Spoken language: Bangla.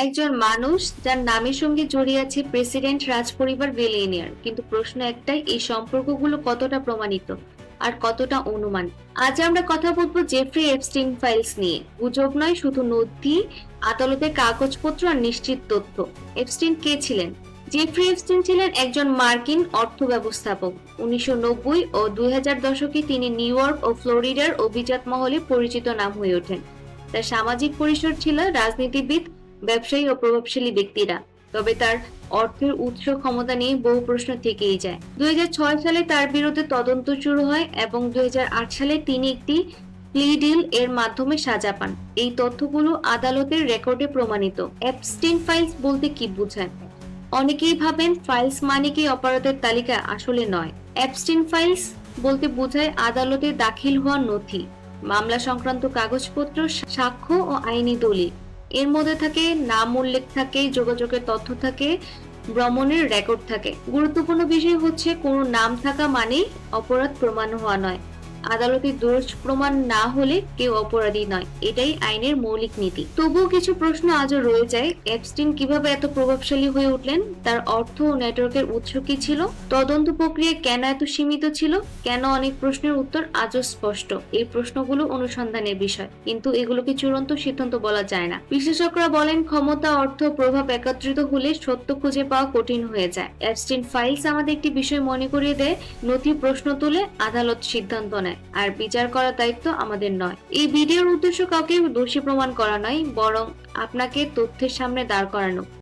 একজন মানুষ যার নামের সঙ্গে জড়িয়ে আছে প্রেসিডেন্ট রাজপরিবার বিলিয়নিয়ার, কিন্তু প্রশ্ন একটাই, এই সম্পর্কগুলো কতটা প্রমাণিত আর কতটা অনুমান। আজ আমরা কথা বলবো জেফ্রি এপস্টিন ফাইলস নিয়ে। গুজব নয়, শুধু নথি, আদালতের কাগজপত্র আর নিশ্চিত তথ্য। এপস্টিন কে ছিলেন? জেফ্রি এপস্টিন ছিলেন একজন মার্কিন অর্থ ব্যবস্থাপক। 1990 ও 2000 দশকে তিনি নিউ ইয়র্ক ও ফ্লোরিডার অভিজাত মহলে পরিচিত নাম হয়ে ওঠেন। তার সামাজিক পরিসর ছিল রাজনীতিবিদ, ব্যবসায়ী ও প্রভাবশালী ব্যক্তিরা। তবে তার অর্থের উৎস ক্ষমতা নিয়ে বহু প্রশ্ন থেকেই যায়। 2006 সালে তার বিরুদ্ধে তদন্ত শুরু হয় এবং 2008 সালে তিনি একটি প্লি ডিল এর মাধ্যমে সাজা পান। এই তথ্যগুলো আদালতের রেকর্ডে প্রমাণিত। এপস্টিন ফাইলস বলতে কি বোঝায়? অনেকেই ভাবেন ফাইলস মানে কি অপরাধের তালিকা, আসলে নয়। এপস্টিন ফাইলস বলতে বোঝায় আদালতে দাখিল হওয়া নথি, মামলা সংক্রান্ত কাগজপত্র, সাক্ষ্য ও আইনি দলিল। এর মধ্যে থাকে নাম উল্লেখ থাকে, যোগাযোগের তথ্য থাকে, ভ্রমণের রেকর্ড থাকে। গুরুত্বপূর্ণ বিষয় হচ্ছে কোনো নাম থাকা মানেই অপরাধ প্রমাণ হওয়া নয়। আদালতে দোষ প্রমাণ না হলে কেউ অপরাধী নয়, এটাই আইনের মৌলিক নীতি। তবুও কিছু প্রশ্ন আজও রয়ে যায়। এপস্টিন কিভাবে এত প্রভাবশালী হয়ে উঠলেন? তার অর্থ ও নেটওয়ার্কের উৎস কি ছিল? তদন্ত প্রক্রিয়া কেন এত সীমিত ছিল? কেন অনেক প্রশ্নের উত্তর আজও স্পষ্ট? এই প্রশ্নগুলো অনুসন্ধানের বিষয়, কিন্তু এগুলোকে চূড়ান্ত সিদ্ধান্ত বলা যায় না। বিশেষজ্ঞরা বলেন ক্ষমতা, অর্থ, প্রভাব একত্রিত হলে সত্য খুঁজে পাওয়া কঠিন হয়ে যায়। এপস্টিন ফাইলস আমাদের একটি বিষয় মনে করিয়ে দেয়, নথি প্রশ্ন তুলে আদালত সিদ্ধান্ত নেয়, আর বিচার করার দায়িত্ব আমাদের নয়। এই ভিডিওর উদ্দেশ্য কাউকে দোষী প্রমাণ করা নয়, বরং আপনাকে তথ্যের সামনে দাঁড় করানো।